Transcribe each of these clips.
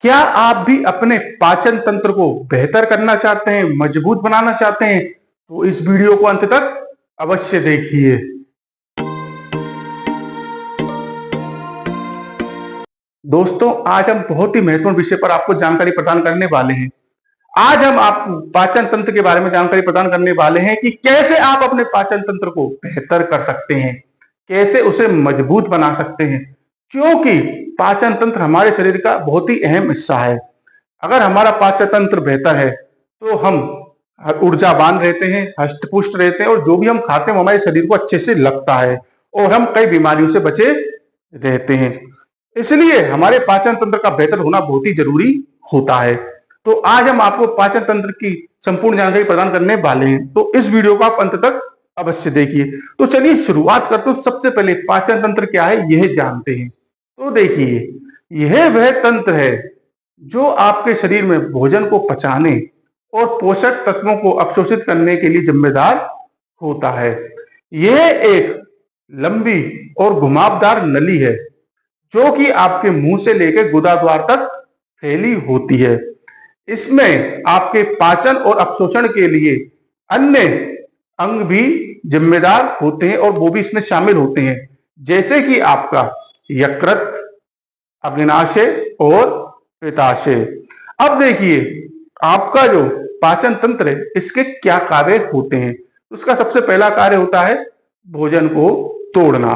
क्या आप भी अपने पाचन तंत्र को बेहतर करना चाहते हैं, मजबूत बनाना चाहते हैं? तो इस वीडियो को अंत तक अवश्य देखिए। दोस्तों, आज हम बहुत ही महत्वपूर्ण विषय पर आपको जानकारी प्रदान करने वाले हैं। आज हम आपको पाचन तंत्र के बारे में जानकारी प्रदान करने वाले हैं कि कैसे आप अपने पाचन तंत्र को बेहतर कर सकते हैं, कैसे उसे मजबूत बना सकते हैं। क्योंकि पाचन तंत्र हमारे शरीर का बहुत ही अहम हिस्सा है। अगर हमारा पाचन तंत्र बेहतर है तो हम ऊर्जावान रहते हैं, हष्ट पुष्ट रहते हैं और जो भी हम खाते हैं वो हमारे शरीर को अच्छे से लगता है और हम कई बीमारियों से बचे रहते हैं। इसलिए हमारे पाचन तंत्र का बेहतर होना बहुत ही जरूरी होता है। तो आज हम आपको पाचन तंत्र की संपूर्ण जानकारी प्रदान करने वाले हैं, तो इस वीडियो को आप अंत तक अवश्य देखिए। तो चलिए शुरुआत करते हैं। सबसे पहले पाचन तंत्र क्या है यह जानते हैं। तो देखिए, यह वह तंत्र है जो आपके शरीर में भोजन को पचाने और पोषक तत्वों को अवशोषित करने के लिए जिम्मेदार होता है। यह एक लंबी और घुमावदार नली है जो कि आपके मुंह से लेकर गुदाद्वार तक फैली होती है। इसमें आपके पाचन और अवशोषण के लिए अन्य अंग भी जिम्मेदार होते हैं और वो भी इसमें शामिल होते हैं, जैसे कि आपका यकृत, अग्नाशय और पित्ताशय। अब देखिए, आपका जो पाचन तंत्र है इसके क्या कार्य होते हैं। उसका सबसे पहला कार्य होता है भोजन को तोड़ना।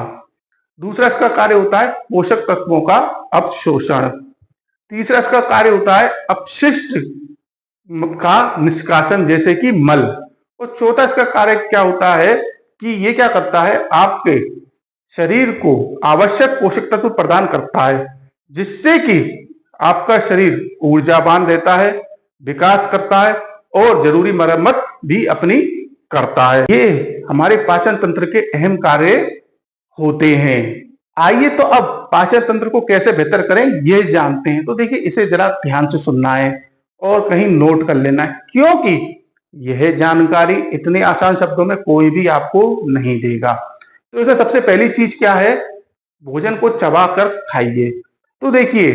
दूसरा इसका कार्य होता है पोषक तत्वों का अवशोषण। तीसरा इसका कार्य होता है अपशिष्ट का निष्कासन, जैसे कि मल। और चौथा इसका कार्य क्या होता है कि ये क्या करता है, आपके शरीर को आवश्यक पोषक तत्व प्रदान करता है, जिससे कि आपका शरीर ऊर्जावान रहता है, विकास करता है और जरूरी मरम्मत भी अपनी करता है। ये हमारे पाचन तंत्र के अहम कार्य होते हैं। आइए तो अब पाचन तंत्र को कैसे बेहतर करें ये जानते हैं। तो देखिए, इसे जरा ध्यान से सुनना है और कहीं नोट कर लेना है, क्योंकि यह जानकारी इतने आसान शब्दों में कोई भी आपको नहीं देगा। तो इसमें सबसे पहली चीज क्या है, भोजन को चबा कर खाइए। तो देखिए,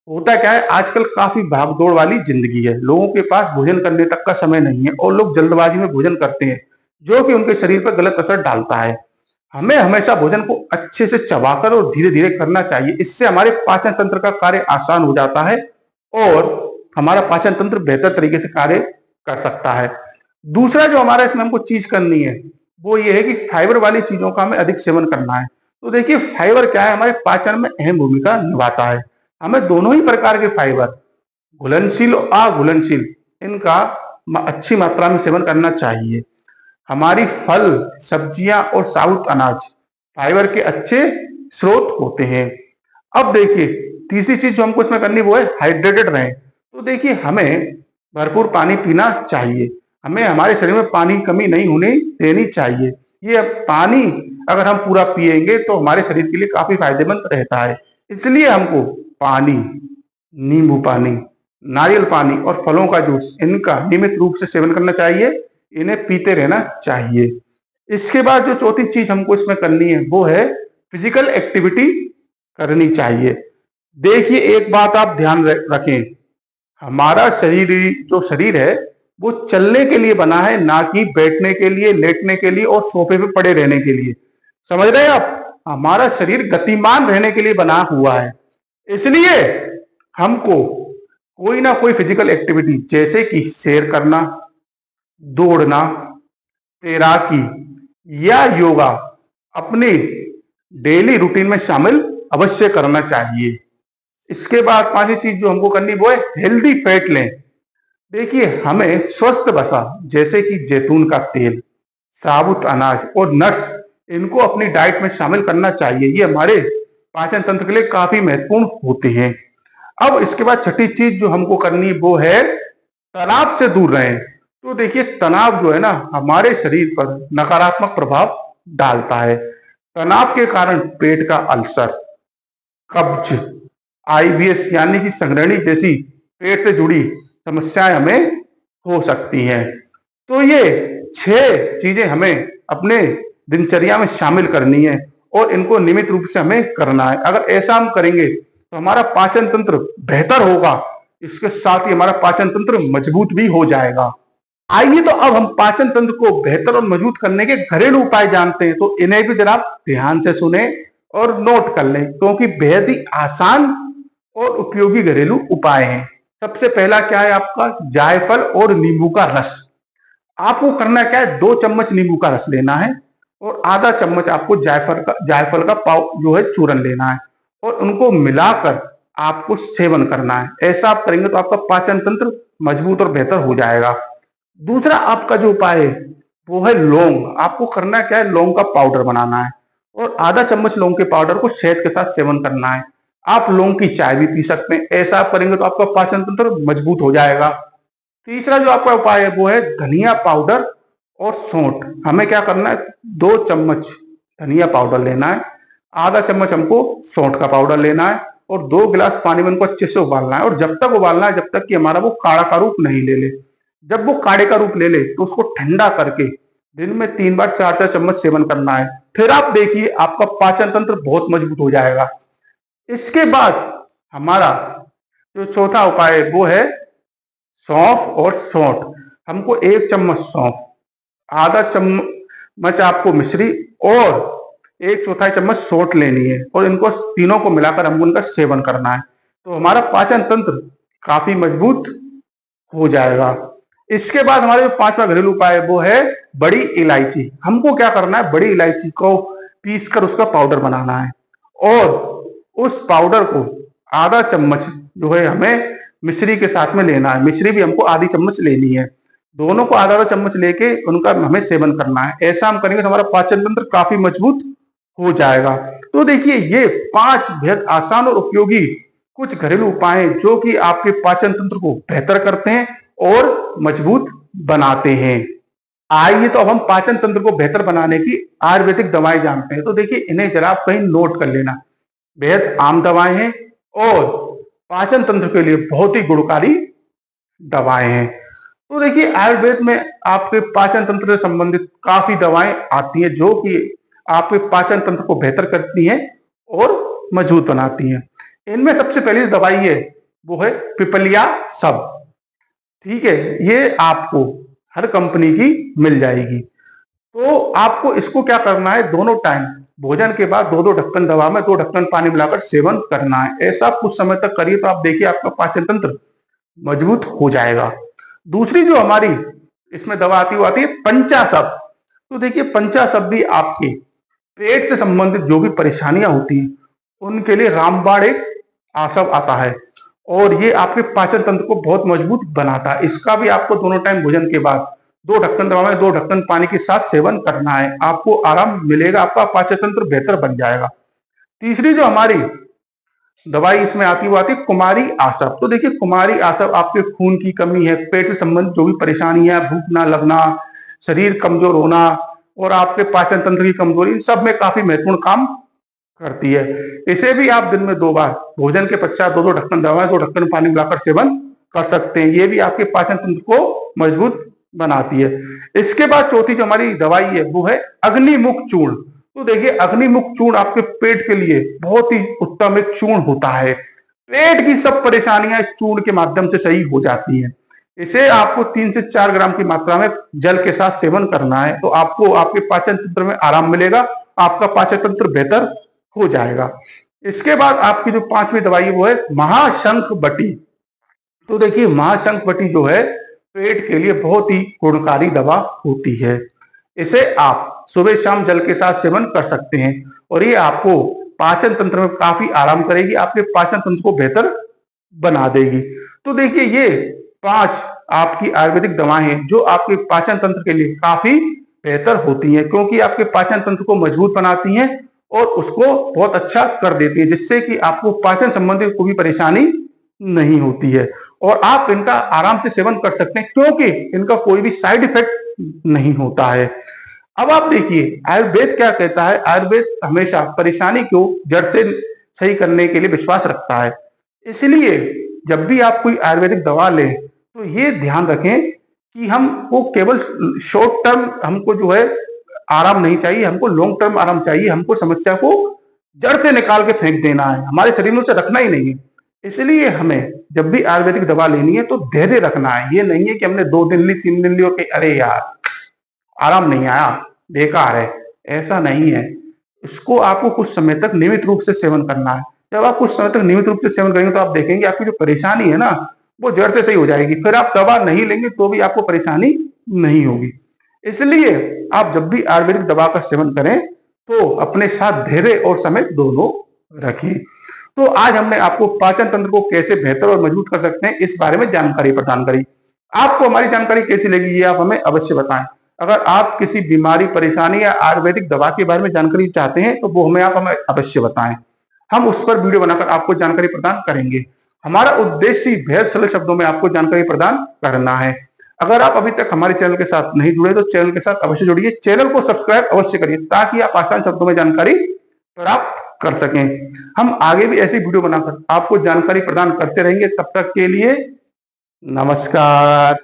होता क्या है, आजकल काफी भागदौड़ वाली जिंदगी है, लोगों के पास भोजन करने तक का समय नहीं है और लोग जल्दबाजी में भोजन करते हैं, जो कि उनके शरीर पर गलत असर डालता है। हमें हमेशा भोजन को अच्छे से चबाकर और धीरे धीरे करना चाहिए। इससे हमारे पाचन तंत्र का कार्य आसान हो जाता है और हमारा पाचन तंत्र बेहतर तरीके से कार्य कर सकता है। दूसरा जो हमारा इसमें हमको चीज करनी है वो ये है कि फाइबर वाली चीजों का हमें अधिक सेवन करना है। तो देखिए, फाइबर क्या है, हमारे पाचन में अहम भूमिका निभाता है। हमें दोनों ही प्रकार के फाइबर, घुलनशील और अघुलनशील, इनका अच्छी मात्रा में सेवन करना चाहिए। हमारी फल, सब्जियां और साबुत अनाज फाइबर के अच्छे स्रोत होते हैं। अब देखिए, तीसरी चीज जो हमको इसमें करनी वो है हाइड्रेटेड रहें। तो देखिए, हमें भरपूर पानी पीना चाहिए। हमें हमारे शरीर में पानी की कमी नहीं होने देनी चाहिए। ये पानी अगर हम पूरा पिएंगे तो हमारे शरीर के लिए काफी फायदेमंद रहता है। इसलिए हमको पानी, नींबू पानी, नारियल पानी और फलों का जूस, इनका नियमित रूप से सेवन करना चाहिए, इन्हें पीते रहना चाहिए। इसके बाद जो चौथी चीज हमको इसमें करनी है वो है फिजिकल एक्टिविटी करनी चाहिए। देखिए, एक बात आप ध्यान रखें, हमारा शरीर है वो चलने के लिए बना है, ना कि बैठने के लिए, लेटने के लिए और सोफे पे पड़े रहने के लिए। समझ रहे हैं आप, हमारा शरीर गतिमान रहने के लिए बना हुआ है। इसलिए हमको कोई ना कोई फिजिकल एक्टिविटी, जैसे कि सैर करना, दौड़ना, तैराकी या योगा, अपने डेली रूटीन में शामिल अवश्य करना चाहिए। इसके बाद पांचवी चीज जो हमको करनी वो है हेल्दी फैट लें। देखिए, हमें स्वस्थ वसा, जैसे कि जैतून का तेल, साबुत अनाज और नट्स, इनको अपनी डाइट में शामिल करना चाहिए। ये हमारे पाचन तंत्र के लिए काफी महत्वपूर्ण होते हैं। अब इसके बाद छठी चीज जो हमको करनी वो है तनाव से दूर रहें। तो देखिए, तनाव जो है ना, हमारे शरीर पर नकारात्मक प्रभाव डालता है। तनाव के कारण पेट का अल्सर, कब्ज, आईबीएस यानी कि संघननी जैसी पेट से जुड़ी समस्याएं हमें हो सकती हैं। तो ये 6 चीजें हमें अपने दिनचर्या में शामिल करनी है और इनको नियमित रूप से हमें करना है। अगर ऐसा हम करेंगे तो तो हमारा पाचन तंत्र बेहतर होगा, इसके साथ ही हमारा पाचन तंत्र मजबूत भी हो जाएगा। आइए तो अब हम पाचन तंत्र को बेहतर और मजबूत करने के घरेलू उपाय जानते हैं, तो इन्हें भी जरा ध्यान से सुने और नोट कर लें, क्योंकि बेहद ही आसान और उपयोगी घरेलू उपाय हैं। सबसे पहला क्या है आपका, जायफल और नींबू का रस। आपको करना क्या है, 2 चम्मच नींबू का रस लेना है और आधा चम्मच आपको जायफल का पाव जो है चूरन लेना है और उनको मिलाकर आपको सेवन करना है। ऐसा आप करेंगे तो आपका पाचन तंत्र मजबूत और बेहतर हो जाएगा। दूसरा आपका जो उपाय है वो है लौंग। आपको करना क्या है, लौंग का पाउडर बनाना है और आधा चम्मच लौंग के पाउडर को शहद के साथ सेवन करना है। आप लौंग की चाय भी पी सकते हैं। ऐसा आप करेंगे तो आपका पाचन तंत्र मजबूत हो जाएगा। तीसरा जो आपका उपाय है वो है धनिया पाउडर और सौंठ। हमें क्या करना है, 2 चम्मच धनिया पाउडर लेना है, आधा चम्मच हमको सौंठ का पाउडर लेना है और 2 गिलास पानी में उनको अच्छे से उबालना है। और जब तक उबालना है जब तक कि हमारा वो काढ़ा का रूप नहीं ले ले। जब वो काढ़े का रूप ले ले तो उसको ठंडा करके दिन में 3 बार 4-4 चम्मच सेवन करना है। फिर आप देखिए आपका पाचन तंत्र बहुत मजबूत हो जाएगा। इसके बाद हमारा जो चौथा उपाय है वो है सौंफ और सौंठ। हमको 1 चम्मच सौंफ, आधा चम्मच आपको मिश्री और 1/4 चम्मच सौंठ लेनी है और इनको तीनों को मिलाकर हमको उनका सेवन करना है। तो हमारा पाचन तंत्र काफी मजबूत हो जाएगा। इसके बाद हमारे जो 5वां घरेलू उपाय है वो है बड़ी इलायची। हमको क्या करना है, बड़ी इलायची को पीसकर उसका पाउडर बनाना है और उस पाउडर को आधा चम्मच जो है हमें मिश्री के साथ में लेना है। मिश्री भी हमको आधी चम्मच लेनी है। दोनों को आधा आधा चम्मच लेके उनका हमें सेवन करना है। ऐसा हम करेंगे तो हमारा पाचन तंत्र काफी मजबूत हो जाएगा। तो देखिए ये 5 बेहद आसान और उपयोगी कुछ घरेलू उपाय हैं जो कि आपके पाचन तंत्र को बेहतर करते हैं और मजबूत बनाते हैं। आइए तो अब हम पाचन तंत्र को बेहतर बनाने की आयुर्वेदिक दवाएं जानते हैं। तो देखिए इन्हें जरा आप कहीं नोट कर लेना। बेहद आम दवाएं हैं और पाचन तंत्र के लिए बहुत ही गुणकारी दवाएं हैं। तो देखिए आयुर्वेद में आपके पाचन तंत्र से संबंधित काफी दवाएं आती हैं जो कि आपके पाचन तंत्र को बेहतर करती हैं और मजबूत बनाती हैं। इनमें सबसे पहली दवाई है वो है पिपलिया सब। ठीक है, ये आपको हर कंपनी की मिल जाएगी। तो आपको इसको क्या करना है, दोनों टाइम भोजन के बाद 2-2 ढक्कन दवा में 2 ढक्कन पानी मिलाकर सेवन करना है। ऐसा कुछ समय तक करिए तो आप देखिए आपका पाचन तंत्र मजबूत हो जाएगा। दूसरी जो हमारी इसमें दवा आती है वो आती है पंचाशब। तो देखिए पंचाशब भी आपके पेट से संबंधित जो भी परेशानियां होती हैं उनके लिए रामबाण एक आसव आता है और ये आपके पाचन तंत्र को बहुत मजबूत बनाता है। इसका भी आपको दोनों टाइम भोजन के बाद 2 ढक्कन दवा में 2 ढक्कन पानी के साथ सेवन करना है। आपको आराम मिलेगा, आपका पाचन तंत्र बेहतर बन जाएगा। तीसरी जो हमारी दवाई इसमें आती है वो आती है कुमारी आसव। तो देखिए कुमारी आसव आपके खून की कमी है, पेट से संबंधित जो भी परेशानी है, भूख ना लगना, शरीर कमजोर होना और आपके पाचन तंत्र की कमजोरी, इन सब में काफी महत्वपूर्ण काम करती है। इसे भी आप दिन में 2 बार भोजन के पश्चात 2-2 ढक्कन दवा 2 ढक्कन पानी मिलाकर सेवन कर सकते हैं। ये भी आपके पाचन तंत्र को मजबूत बनाती है। इसके बाद चौथी जो हमारी दवाई है वो है अग्निमुख चूर्ण। तो देखिए अग्निमुख चूर्ण आपके पेट के लिए बहुत ही उत्तम एक चूर्ण होता है। पेट की सब परेशानियां इस चूर्ण के माध्यम से सही हो जाती हैं। इसे आपको 3 से 4 ग्राम की मात्रा में जल के साथ सेवन करना है तो आपको आपके पाचन तंत्र में आराम मिलेगा, आपका पाचन तंत्र बेहतर हो जाएगा। इसके बाद आपकी जो 5वीं दवाई है वो है महाशंख बटी। तो देखिए महाशंख बटी जो है पेट के लिए बहुत ही गुणकारी दवा होती है। इसे आप सुबह शाम जल के साथ सेवन कर सकते हैं और ये आपको पाचन तंत्र में काफी आराम करेगी, आपके पाचन तंत्र को बेहतर बना देगी। तो देखिए ये 5 आपकी आयुर्वेदिक दवाएं हैं जो आपके पाचन तंत्र के लिए काफी बेहतर होती हैं, क्योंकि आपके पाचन तंत्र को मजबूत बनाती हैं और उसको बहुत अच्छा कर देती है, जिससे कि आपको पाचन संबंधी कोई भी परेशानी नहीं होती है और आप इनका आराम से सेवन कर सकते हैं क्योंकि इनका कोई भी साइड इफेक्ट नहीं होता है। अब आप देखिए आयुर्वेद क्या कहता है। आयुर्वेद हमेशा परेशानी को जड़ से सही करने के लिए विश्वास रखता है। इसलिए जब भी आप कोई आयुर्वेदिक दवा लें तो ये ध्यान रखें कि हमको केवल शॉर्ट टर्म हमको जो है आराम नहीं चाहिए, हमको लॉन्ग टर्म आराम चाहिए। हमको समस्या को जड़ से निकाल के फेंक देना है, हमारे शरीर में उसे रखना ही नहीं है। इसलिए हमें जब भी आयुर्वेदिक दवा लेनी है तो धैर्य रखना है। ये नहीं है कि हमने 2 दिन ली, 3 दिन ली और अरे यार आराम नहीं आया, बेकार है, ऐसा नहीं है। इसको आपको कुछ समय तक नियमित रूप से सेवन करना है। जब आप कुछ समय तक नियमित रूप से सेवन करेंगे तो आप देखेंगे आपकी जो परेशानी है ना, वो जड़ से सही हो जाएगी। फिर आप दवा नहीं लेंगे तो भी आपको परेशानी नहीं होगी। इसलिए आप जब भी आयुर्वेदिक दवा का सेवन करें तो अपने साथ धैर्य और समय दोनों रखें। तो आज हमने आपको पाचन तंत्र को कैसे बेहतर और मजबूत कर सकते हैं इस बारे में जानकारी प्रदान करी। आपको हमारी जानकारी कैसी लगी ये आप हमें अवश्य बताएं। अगर आप किसी बीमारी, परेशानी या आयुर्वेदिक दवा के बारे में जानकारी चाहते हैं तो वो आप हमें अवश्य बताएं। हम उस पर वीडियो बनाकर आपको जानकारी प्रदान करेंगे। हमारा उद्देश्य ही बेहद सरल शब्दों में आपको जानकारी प्रदान करना है। अगर आप अभी तक हमारे चैनल के साथ नहीं जुड़े तो चैनल के साथ अवश्य जुड़िए, चैनल को सब्सक्राइब अवश्य करिए ताकि आप आसान शब्दों में जानकारी प्राप्त कर सकें। हम आगे भी ऐसी वीडियो बनाकर आपको जानकारी प्रदान करते रहेंगे। तब तक के लिए नमस्कार।